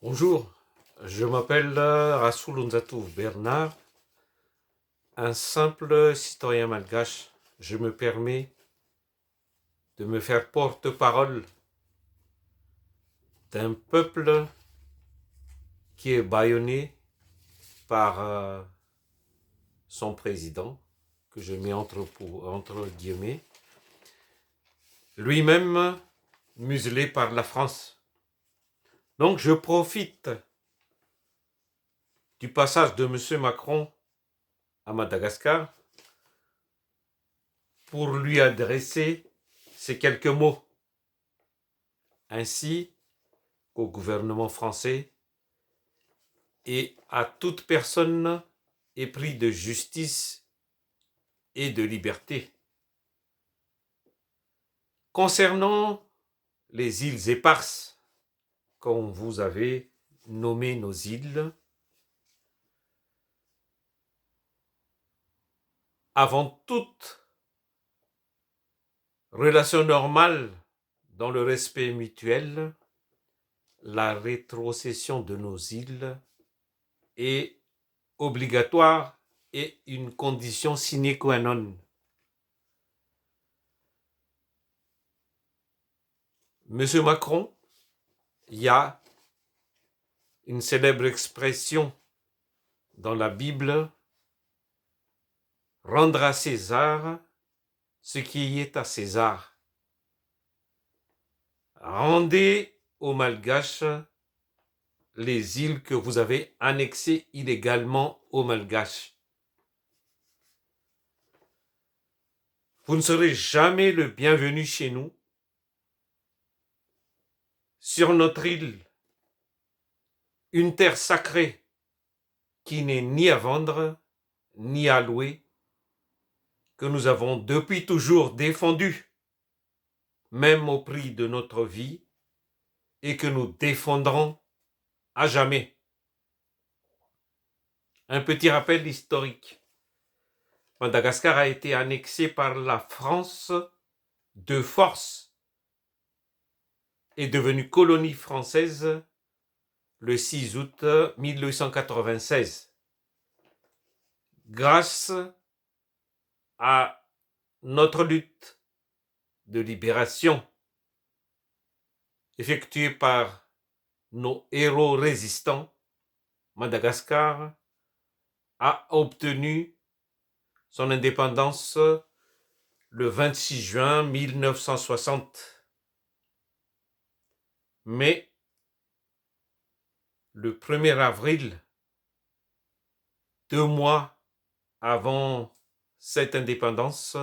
Bonjour, je m'appelle Rassoul Nzatouf Bernard, un simple citoyen malgache. Je me permets de me faire porte-parole d'un peuple qui est bâillonné par son président, que je mets entre guillemets, lui-même muselé par la France. Donc je profite du passage de M. Macron à Madagascar pour lui adresser ces quelques mots, ainsi qu'au gouvernement français et à toute personne épris de justice et de liberté. Concernant les îles éparses, comme vous avez nommé nos îles, avant toute relation normale dans le respect mutuel, la rétrocession de nos îles est obligatoire et une condition sine qua non. Monsieur Macron, il y a une célèbre expression dans la Bible: rendre à César ce qui est à César. Rendez aux Malgaches les îles que vous avez annexées illégalement aux Malgaches. Vous ne serez jamais le bienvenu chez nous. Sur notre île, une terre sacrée qui n'est ni à vendre, ni à louer, que nous avons depuis toujours défendue, même au prix de notre vie, et que nous défendrons à jamais. Un petit rappel historique. Madagascar a été annexé par la France de force et devenue colonie française le 6 août 1896. Grâce à notre lutte de libération effectuée par nos héros résistants, Madagascar a obtenu son indépendance le 26 juin 1960. Mais le 1er avril, 2 mois avant cette indépendance,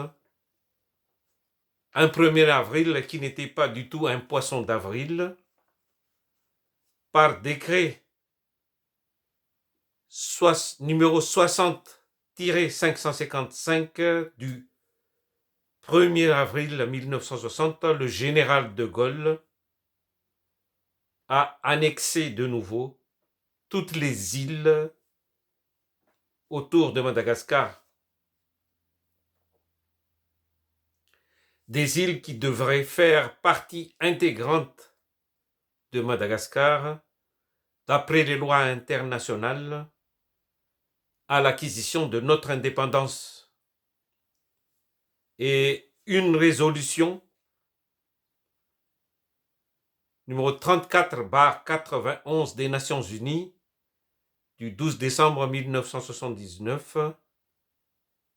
un 1er avril qui n'était pas du tout un poisson d'avril, par décret numéro 60-555 du 1er avril 1960, le général de Gaulle a annexé de nouveau toutes les îles autour de Madagascar. Des îles qui devraient faire partie intégrante de Madagascar, d'après les lois internationales, à l'acquisition de notre indépendance. Et une résolution numéro 34/91 des Nations Unies du 12 décembre 1979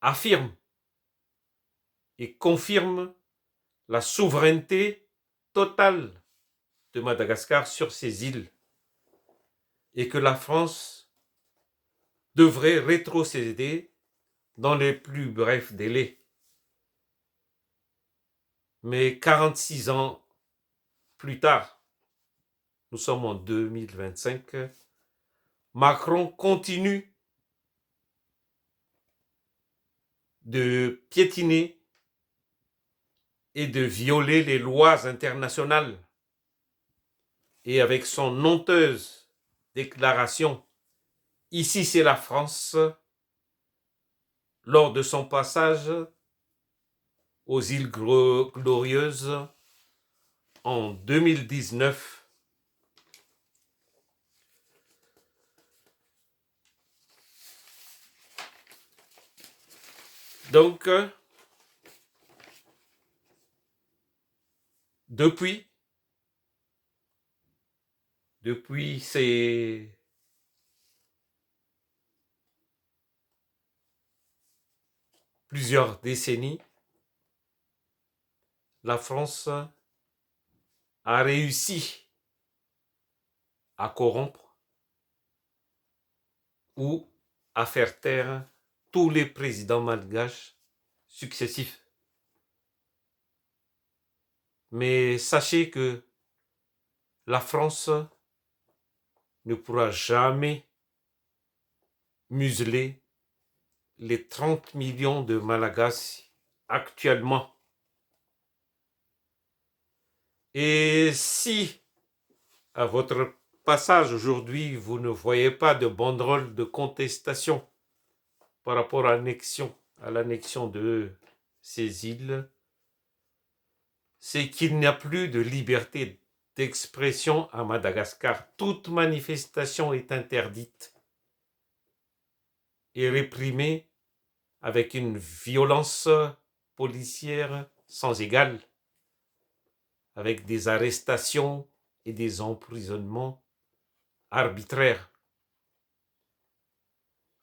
affirme et confirme la souveraineté totale de Madagascar sur ces îles et que la France devrait rétrocéder dans les plus brefs délais. Mais 46 ans plus tard, nous sommes en 2025, Macron continue de piétiner et de violer les lois internationales. Et avec son honteuse déclaration « Ici c'est la France », lors de son passage aux îles Glorieuses en 2019, Donc, depuis ces plusieurs décennies, la France a réussi à corrompre ou à faire taire tous les présidents malgaches successifs. Mais sachez que la France ne pourra jamais museler les 30 millions de Malagasy actuellement. Et si, à votre passage aujourd'hui, vous ne voyez pas de banderole de contestation par rapport à l'annexion de ces îles, c'est qu'il n'y a plus de liberté d'expression à Madagascar. Toute manifestation est interdite et réprimée avec une violence policière sans égale, avec des arrestations et des emprisonnements arbitraires.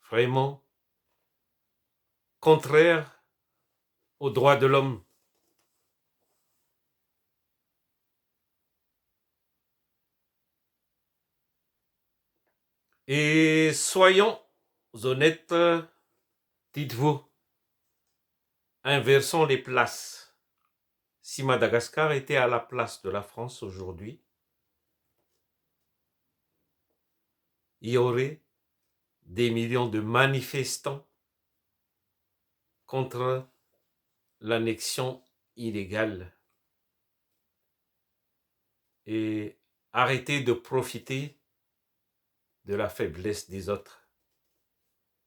Vraiment contraire aux droits de l'homme. Et soyons honnêtes, dites-vous, inversons les places. Si Madagascar était à la place de la France aujourd'hui, il y aurait des millions de manifestants contre l'annexion illégale. Et arrêtez de profiter de la faiblesse des autres.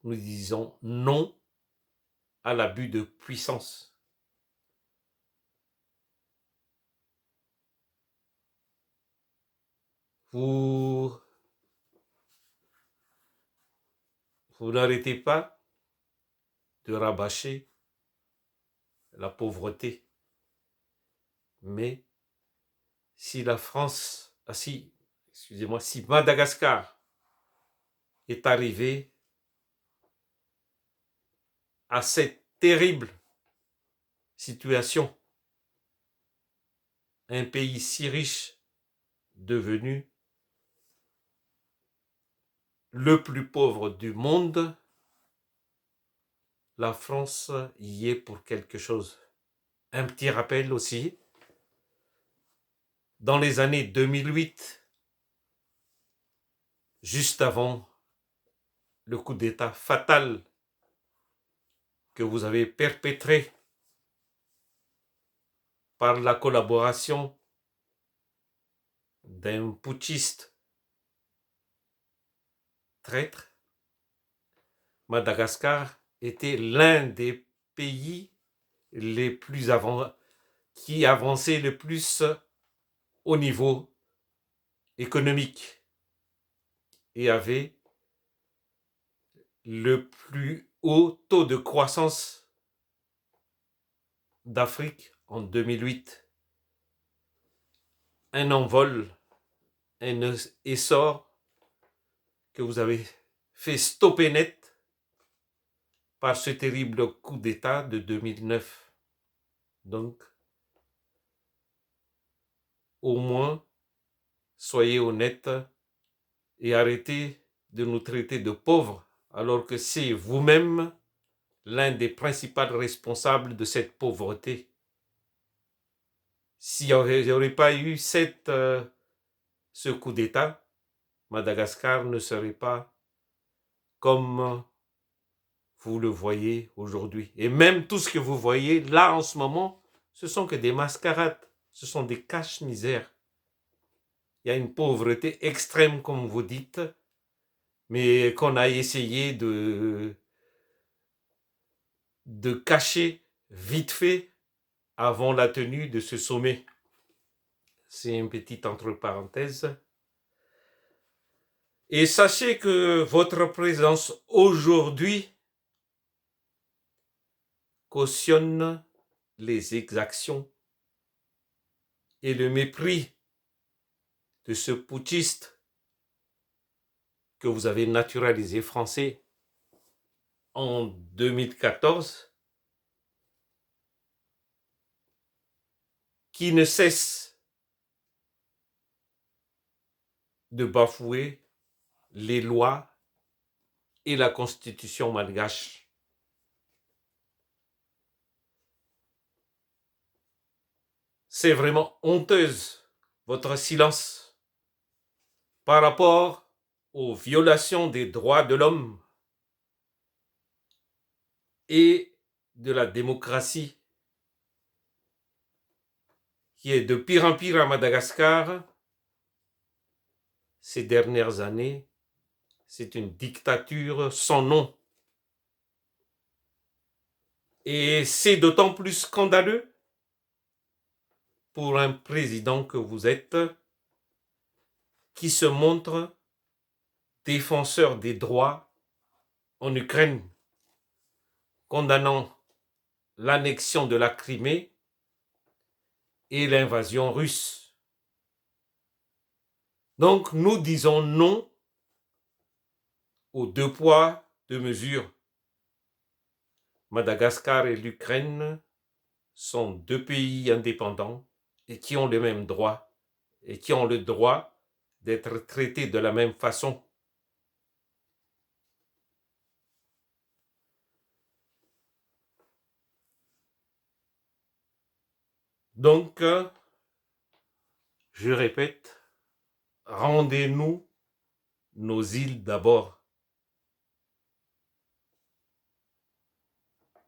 Nous disons non à l'abus de puissance. Vous n'arrêtez pas de rabâcher la pauvreté. Mais si la France, si Madagascar est arrivé à cette terrible situation, un pays si riche devenu le plus pauvre du monde, la France y est pour quelque chose. Un petit rappel aussi, dans les années 2008, juste avant le coup d'État fatal que vous avez perpétré par la collaboration d'un putschiste traître, Madagascar était l'un des pays les plus qui avançait le plus au niveau économique et avait le plus haut taux de croissance d'Afrique en 2008. Un envol, un essor que vous avez fait stopper net par ce terrible coup d'État de 2009. Donc, au moins, soyez honnêtes et arrêtez de nous traiter de pauvres alors que c'est vous-même l'un des principaux responsables de cette pauvreté. S'il n'y aurait pas eu ce coup d'État, Madagascar ne serait pas comme vous le voyez aujourd'hui. Et même tout ce que vous voyez là en ce moment, ce sont que des mascarades, ce sont des cache-misères. Il y a une pauvreté extrême, comme vous dites, mais qu'on a essayé de cacher vite fait avant la tenue de ce sommet. C'est une petite entre parenthèses. Et sachez que votre présence aujourd'hui cautionne les exactions et le mépris de ce putschiste que vous avez naturalisé français en 2014, qui ne cesse de bafouer les lois et la constitution malgache. C'est vraiment honteuse votre silence par rapport aux violations des droits de l'homme et de la démocratie qui est de pire en pire à Madagascar ces dernières années. C'est une dictature sans nom. Et c'est d'autant plus scandaleux pour un président que vous êtes qui se montre défenseur des droits en Ukraine, condamnant l'annexion de la Crimée et l'invasion russe. Donc nous disons non aux 2 poids, 2 mesures. Madagascar et l'Ukraine sont 2 pays indépendants et qui ont les mêmes droits et qui ont le droit d'être traités de la même façon. Donc, je répète, rendez-nous nos îles d'abord.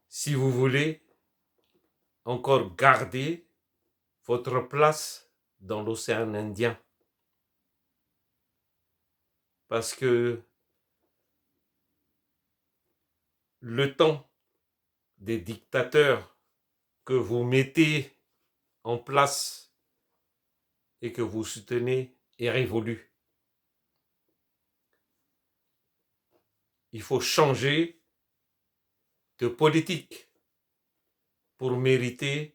Si vous voulez encore garder votre place dans l'océan Indien. Parce que le temps des dictateurs que vous mettez en place et que vous soutenez est révolu. Il faut changer de politique pour mériter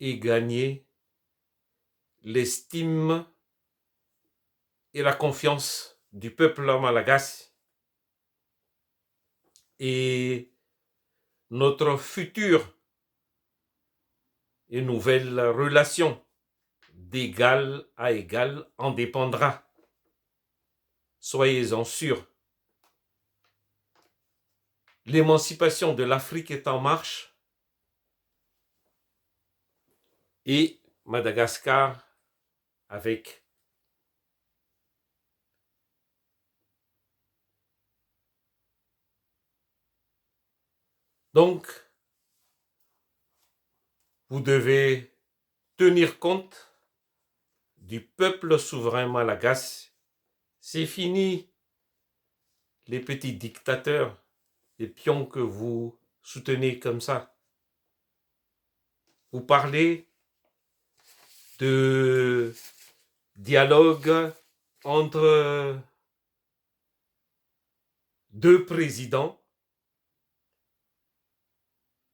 et gagner l'estime et la confiance du peuple malagasy. Et notre future et nouvelle relation d'égal à égal en dépendra. Soyez-en sûrs. L'émancipation de l'Afrique est en marche et Madagascar avec. Donc, vous devez tenir compte du peuple souverain malagasy. C'est fini les petits dictateurs, les pions que vous soutenez comme ça. Vous parlez de dialogue entre 2 présidents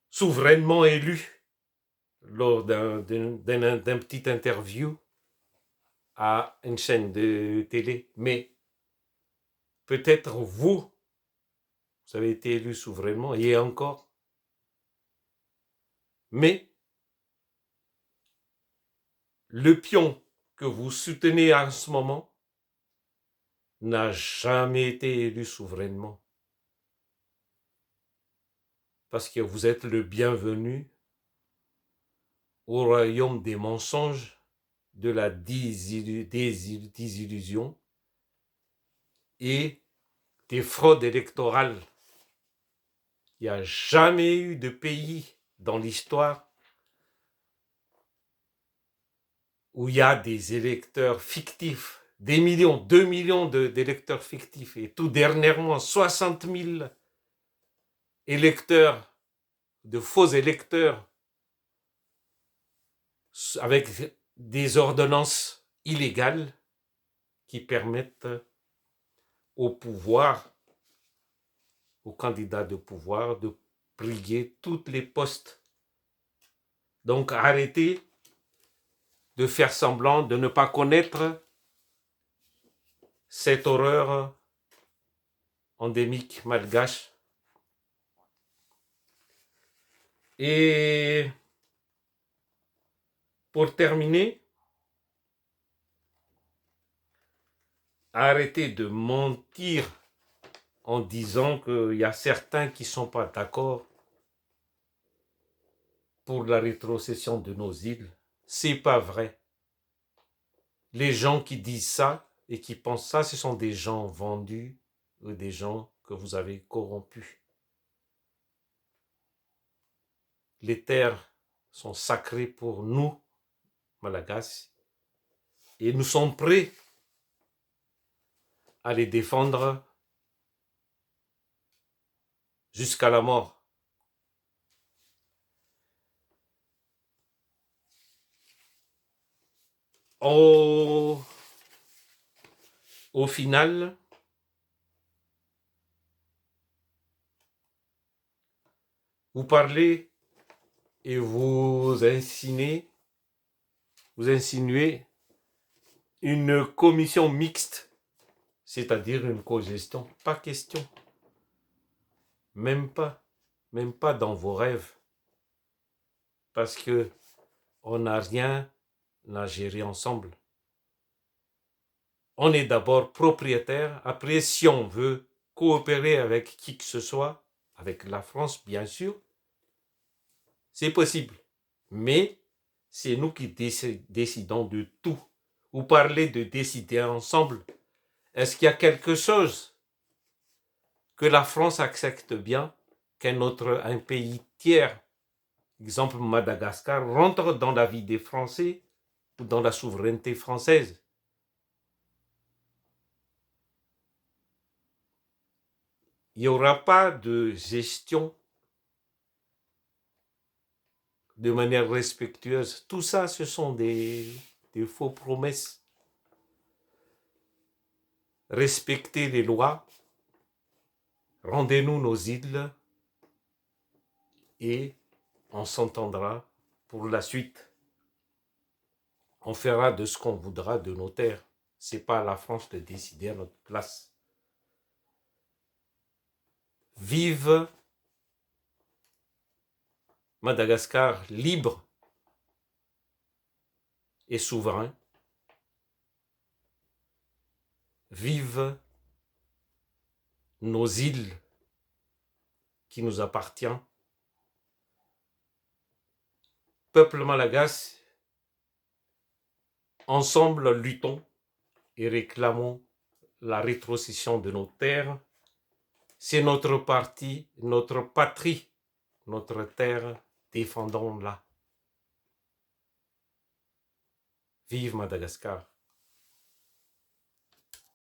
souverainement élus lors d'un petit interview à une chaîne de télé. Mais peut-être vous avez été élu souverainement, et encore. Mais le pion que vous soutenez en ce moment n'a jamais été élu souverainement. Parce que vous êtes le bienvenu au royaume des mensonges, de la désillusion et des fraudes électorales. Il n'y a jamais eu de pays dans l'histoire où il y a des électeurs fictifs, des millions, 2 millions d'électeurs fictifs, et tout dernièrement 60 000 électeurs, de faux électeurs, avec des ordonnances illégales qui permettent au pouvoir, aux candidats de pouvoir, de briller toutes les postes. Donc arrêtez de faire semblant de ne pas connaître cette horreur endémique malgache. Et pour terminer, arrêtez de mentir en disant qu'il y a certains qui ne sont pas d'accord pour la rétrocession de nos îles. C'est pas vrai. Les gens qui disent ça et qui pensent ça, ce sont des gens vendus ou des gens que vous avez corrompus. Les terres sont sacrées pour nous, Malagasy, et nous sommes prêts à les défendre jusqu'à la mort. Au final, vous parlez et vous insinuez une commission mixte, c'est-à-dire une cogestion. Pas question. Même pas dans vos rêves. Parce que on n'a rien à gérer ensemble. On est d'abord propriétaire. Après, si on veut coopérer avec qui que ce soit, avec la France, bien sûr, c'est possible. Mais c'est nous qui décidons de tout. Vous parlez de décider ensemble. Est-ce qu'il y a quelque chose que la France accepte bien qu'un pays tiers, exemple Madagascar, rentre dans la vie des Français ou dans la souveraineté française? Il n'y aura pas de gestion de manière respectueuse. Tout ça, ce sont des faux promesses. Respectez les lois, rendez-nous nos îles et on s'entendra pour la suite. On fera de ce qu'on voudra de nos terres. Ce n'est pas à la France de décider à notre place. Vive Madagascar libre et souverain. Vive nos îles qui nous appartiennent. Peuple malagasy, ensemble luttons et réclamons la rétrocession de nos terres. C'est notre parti, notre patrie, notre terre, défendons-la. Vive Madagascar!